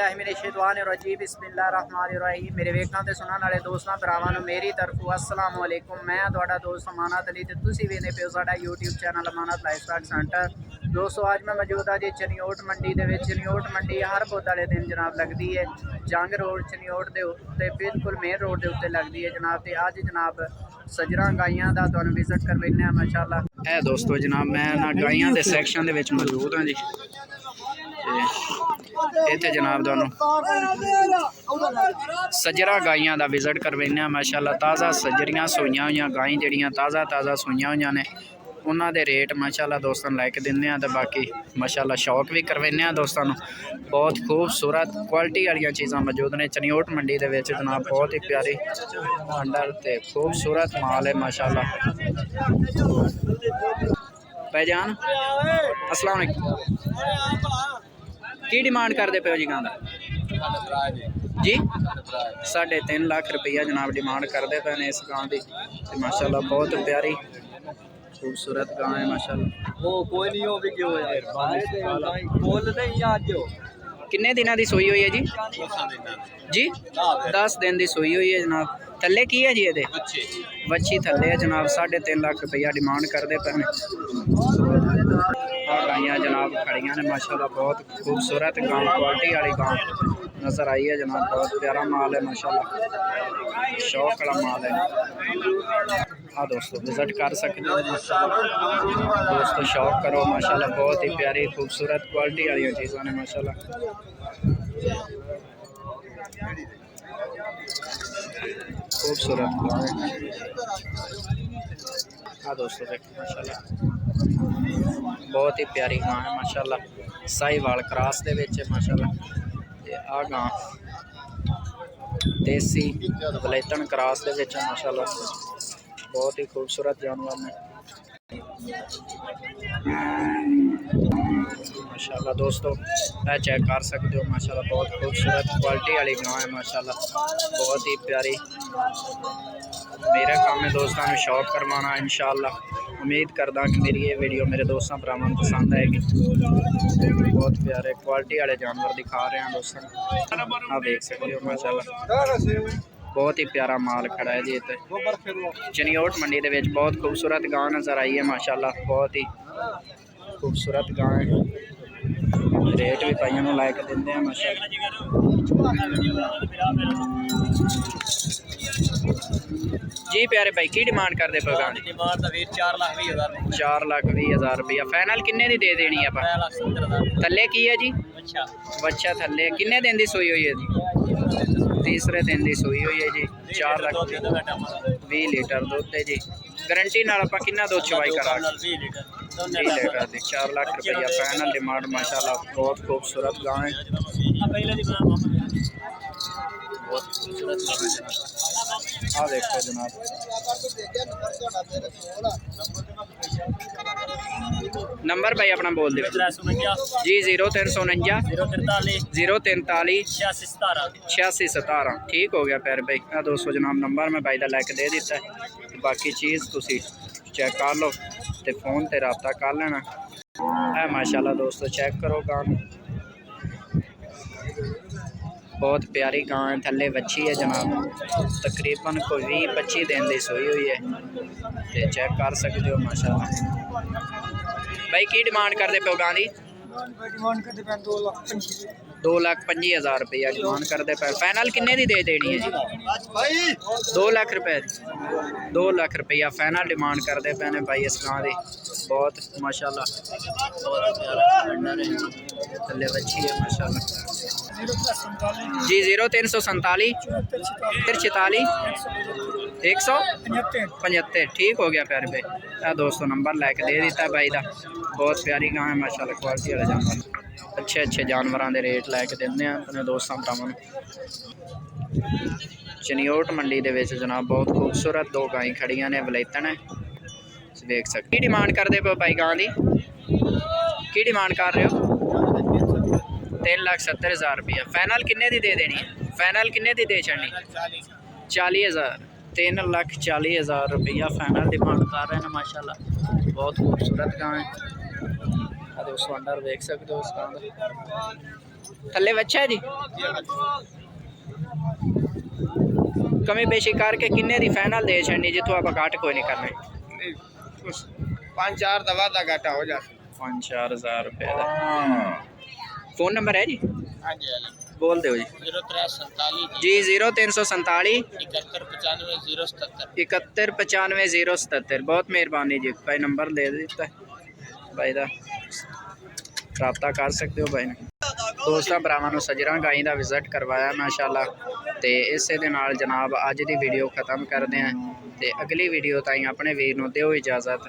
औज़ुबिल्लाहिमिनश्शैतानिर्रजीम बिस्मिल्लाहिर्रहमानिर्रहीम। मेरे वेखण ते सुनने वाले दोस्तों भरावां नूं मेरी तरफों अस्सलाम वालेकुम। मैं तुहाडा दोस्त अमानत अली ते तुसीं वेखदे पिओ साडा यूट्यूब चैनल अमानत लाइफस्टाइल सेंटर। दोस्तों अज मैं मौजूद हाँ जी चनियोट मंडी दे विच। चनियोट मंडी हर बुध वाले दिन जनाब लगती है जंग रोड चनियोट के उत्ते बिल्कुल मेन रोड के उत्ते लगती है जनाब। तो अज जनाब सजरा गाइयां का तुहानूं विजिट करवाने माशाअल्लाह। है दोस्तों जनाब मैं ना गाइयां के सैक्शन के विच मौजूद हाँ जी। इत्थे जनाब तुहानूं सजरा गाइयां का विजिट करवाने माशाअल्लाह। ताज़ा सजरियां सूईयां हुई गाय जड़ियां ताज़ा ताज़ा सूईयां हुई ने उन्हां दे रेट माशाअल्लाह दोस्तों लैके दिंदे आं। ते बाकी माशाअल्लाह शौक भी करवाने दोस्तों बहुत खूबसूरत क्वालिटी वाली चीज़ां मौजूद ने चनियोट मंडी दे विच जनाब। बहुत ही प्यारी अंडर ते खूबसूरत माल है माशाअल्लाह। भाईजान अस्सलाम वालेकुम, की डिमांड करते पे हो जी गां दा? जी 3.5 लाख रुपया जनाब डिमांड करते पे ने इस गां की। माशाअल्लाह बहुत प्यारी खूबसूरत गां है माशाअल्लाह। वो कोई नहीं हो भी क्यों यार बोल नहीं आज जो किन्ने दिनों की सोई हुई है जी? जी 10 दिन की सोई हुई है जनाब। थल्ले की है जी ये बच्ची थल्ले है जनाब। 3.5 लाख रुपया डिमांड करते पे गाइयां जनाब खड़ियां ने माशाअल्लाह। बहुत खूबसूरत गां क्वालिटी वाली गां नज़र आई है जनाब। बहुत प्यारा माल है माशाअल्लाह, शौक वाला माल है। हाँ दोस्तों विजिट कर सकते हो दोस्तों, शौक करो माशाअल्लाह। बहुत ही प्यारी खूबसूरत क्वालिटी वाली चीज़ों ने माशाअल्लाह। खूबसूरत हाँ दोस्तों देखो माशाअल्लाह बहुत ही प्यारी गां है माशाअल्लाह। साहिवाल क्रॉस दे विच माशाअल्लाह। आ गां देसी वलैतन क्रॉस दे विच माशाअल्लाह। बहुत ही खूबसूरत जानवर ने माशाअल्लाह दोस्तों चेक कर सकते हो माशाअल्लाह। बहुत खूबसूरत क्वालिटी वाली गां है माशाअल्लाह। बहुत ही प्यारी। मेरा काम है दोस्तों को शौक करवाना इंशाअल्लाह। उम्मीद करदा कि मेरी ये वीडियो मेरे दोस्तों भरावां पसंद आएगी। बहुत प्यारे क्वालिटी वाले जानवर दिखा रहे हैं दोस्तों। आप देख सकते हो माशाअल्लाह बहुत ही प्यारा माल खड़ा है जी। इतने चनियोट मंडी के बहुत खूबसूरत गां नज़र आई है माशाअल्लाह। बहुत ही खूबसूरत गां है। रेट भी भाइयों लाइक देंगे हैं माशाअल्लाह। जी प्यारे भाई की डिमांड करते पे गां? डिमांड 4 लाख 20 हज़ार रुपया। फाइनल किन्ने दी दे देनी है? थल्ले की है जी? बच्चा थल्ले किन्ने दिन की सोई हुई है जी? तीसरे दिन की सोई हुई है जी। 4 लाख 20 लीटर दुध है जी। गारंटी नाल आपां किन्ना दुध चवाई करा? 20 लीटर दी 4 लाख रुपया फाइनल डिमांड माशाअल्लाह। बहुत खूबसूरत गां है। हाँ देखो जनाब नंबर भाई अपना बोल दे जी। 0349 043 86 17 ठीक हो गया प्यारे भाई। 200 जनाब नंबर मैं भाई का लैके दे दिता है। बाकी चीज़ तुसी चेक कर लो तो फोन पर रबता कर लेना है माशाअल्लाह। दोस्तों चेक करो गां बहुत प्यारी गां है। थल्ले बच्ची है जनाब। तकरीबन कोई 20-25 दिन की सोई हुई है तो चेक कर सकते हो माशाअल्लाह। भाई की डिमांड करते पे गां की? 2 लाख 25 हज़ार रुपया डिमांड करते पे। फाइनल किन्ने दी दे देनी है जी? 2 लाख रुपए 2 लाख रुपया फाइनल डिमांड करते पे ने भाई इस गां की। बहुत माशाअल्लाह थल्ले बच्ची है माशाअल्लाह जी। 0347 46 175 ठीक हो गया प्यारे भाई। दोस्तों नंबर लैके दे दिता है भाई का। बहुत प्यारी गां है माशाअल्लाह। क्वालिटी वाले जानवर अच्छे जानवरों के रेट लैके देंगे अपने दोस्तों भरावां। चनियोट मंडी के जनाब बहुत खूबसूरत 2 गाय खड़ियां ने वलैतन है देख सकते। की डिमांड करते पे भाई गां की? की डिमांड कर रहे हो? 3,70,000 रुपया। फाइनल किन्ने दी दे देनी है? फाइनल किन्ने दी दे छड़नी? 40,000 3,40,000 रुपया फाइनल डिमांड कर रहे हैं माशाअल्लाह। बहुत खूबसूरत गां है। दोस्तों अंडर देख सकते हो इस गां का। थले बच्चा है जी कमी बेशी करके किन्ने दी फाइनल दे छड़नी जिथों आप घट कोई नहीं करना 5-4 दवा का घाटा हो जाता 5-4 हज़ार रुपये का फोन नंबर है जी हाँ जी बोल दो जी 0347 जी 0347 7195 7195 बहुत मेहरबानी जी भाई नंबर दे दिता है भाई का रब्ता कर सकते हो भाई ने दोस्तों भरावां सजरा गाई का विजिट करवाया माशाअल्लाह तो इसे दे नाल जनाब अज की वीडियो खत्म करते हैं तो अगली वीडियो ताईं अपने वीर नूं दिओ इजाज़त।